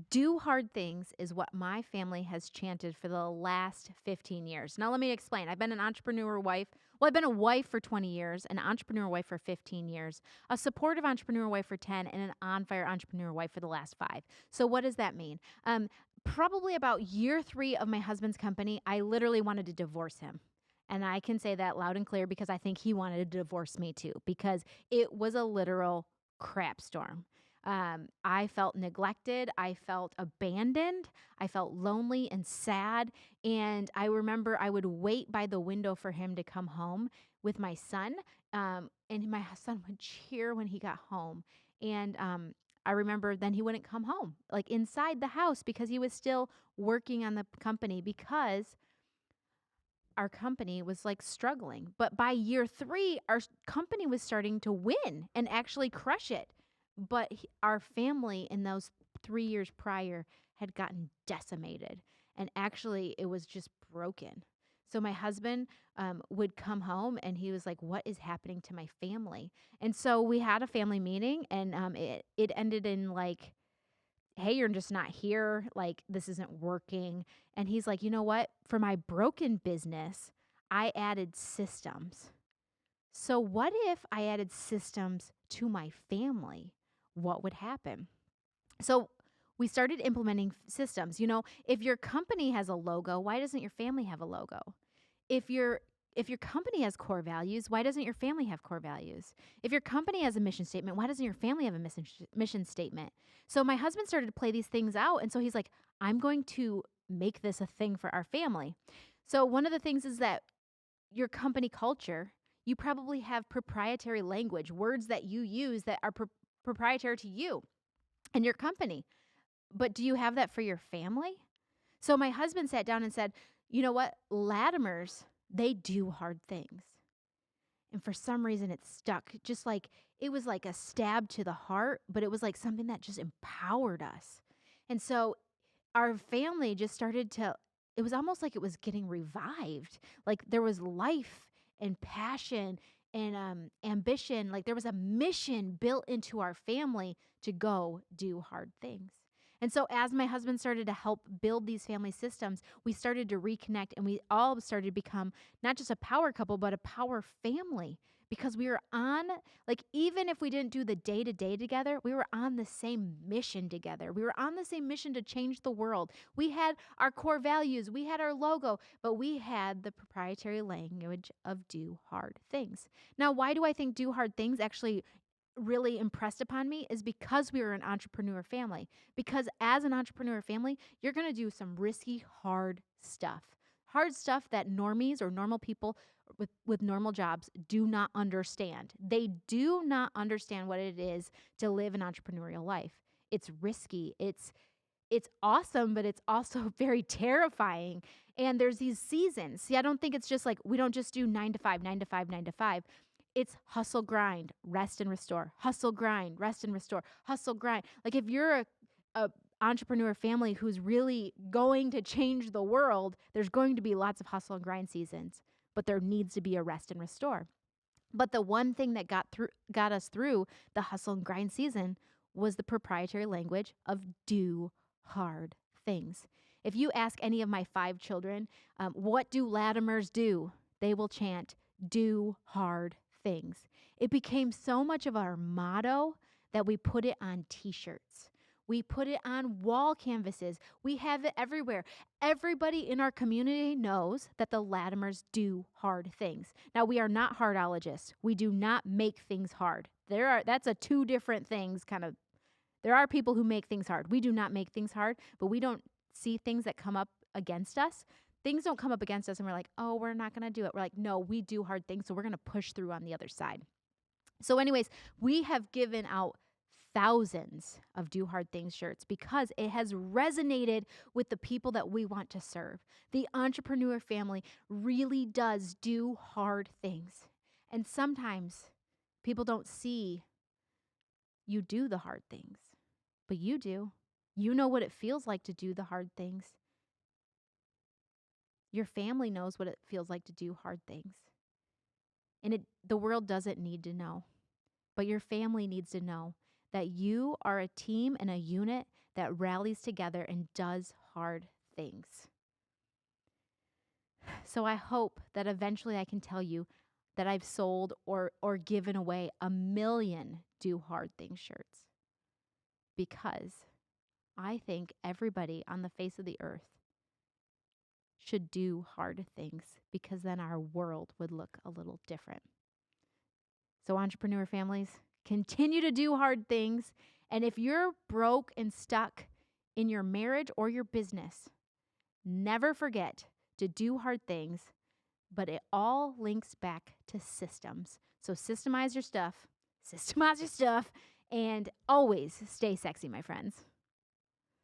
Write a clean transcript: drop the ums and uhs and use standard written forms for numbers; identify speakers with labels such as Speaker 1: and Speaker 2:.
Speaker 1: Do hard things is what my family has chanted for the last 15 years. Now, let me explain. I've been an entrepreneur wife. Well, I've been a wife for 20 years, an entrepreneur wife for 15 years, a supportive entrepreneur wife for 10, and an on fire entrepreneur wife for the last 5. So, what does that mean? Probably about year 3 of my husband's company, I literally wanted to divorce him. And I can say that loud and clear because I think he wanted to divorce me too, because it was a literal crap storm. I felt neglected. I felt abandoned. I felt lonely and sad. And I remember I would wait by the window for him to come home with my son. And my son would cheer when he got home. And I remember then he wouldn't come home, like inside the house, because he was still working on the company because our company was like struggling. But by year 3, our company was starting to win and actually crush it. But our family in those 3 years prior had gotten decimated. And actually, it was just broken. So my husband would come home and he was like, "What is happening to my family?" And so we had a family meeting, and it ended in like, "Hey, you're just not here. Like, this isn't working." And he's like, "You know what? For my broken business, I added systems. So what if I added systems to my family? What would happen?" So we started implementing systems. If your company has a logo, why doesn't your family have a logo? If your company has core values, why doesn't your family have core values? If your company has a mission statement, why doesn't your family have a mission statement? So my husband started to play these things out, and so he's like, "I'm going to make this a thing for our family." So one of the things is that your company culture, you probably have proprietary language, words that you use that are proprietary to you and your company. But do you have that for your family? So my husband sat down and said, "You know what? Latimers, they do hard things." And for some reason it stuck. Just like it was like a stab to the heart, but it was like something that just empowered us. And so our family just started to, it was almost like it was getting revived. Like there was life and passion and ambition. Like there was a mission built into our family to go do hard things. And so as my husband started to help build these family systems, we started to reconnect, and we all started to become not just a power couple, but a power family, because we were on, like, even if we didn't do the day to day together, we were on the same mission together. We were on the same mission to change the world. We had our core values, we had our logo, but we had the proprietary language of do hard things. Now, why do I think do hard things actually really impressed upon me is because we were an entrepreneur family. Because as an entrepreneur family, you're going to do some risky, hard stuff. Hard stuff that normies or normal people with normal jobs do not understand. They do not understand what it is to live an entrepreneurial life. It's risky. It's awesome, but it's also very terrifying. And there's these seasons. See, I don't think it's just like we don't just do 9 to 5, 9 to 5, 9 to 5. It's hustle, grind, rest and restore. Hustle, grind, rest and restore. Hustle, grind. Like if you're a entrepreneur family who's really going to change the world, there's going to be lots of hustle and grind seasons, but there needs to be a rest and restore. But the one thing that got us through the hustle and grind season was the proprietary language of do hard things. If you ask any of my 5 children, what do Latimers do? They will chant, do hard things. It became so much of our motto that we put it on t-shirts. We put it on wall canvases. We have it everywhere. Everybody in our community knows that the Latimers do hard things. Now, we are not hardologists. We do not make things hard. That's a 2 different things kind of. There are people who make things hard. We do not make things hard, but we don't see things that come up against us. Things don't come up against us and we're like, "Oh, we're not going to do it." We're like, "No, we do hard things, so we're going to push through on the other side." So anyways, we have given out thousands of do hard things shirts because it has resonated with the people that we want to serve. The entrepreneur family really does do hard things. And sometimes people don't see you do the hard things, but you do. You know what it feels like to do the hard things. Your family knows what it feels like to do hard things. And the world doesn't need to know, but your family needs to know that you are a team and a unit that rallies together and does hard things. So I hope that eventually I can tell you that I've sold or given away 1,000,000 Do Hard Things shirts, because I think everybody on the face of the earth should do hard things, because then our world would look a little different. So entrepreneur families, continue to do hard things. And if you're broke and stuck in your marriage or your business, never forget to do hard things, but it all links back to systems. So systemize your stuff, and always stay sexy, my friends.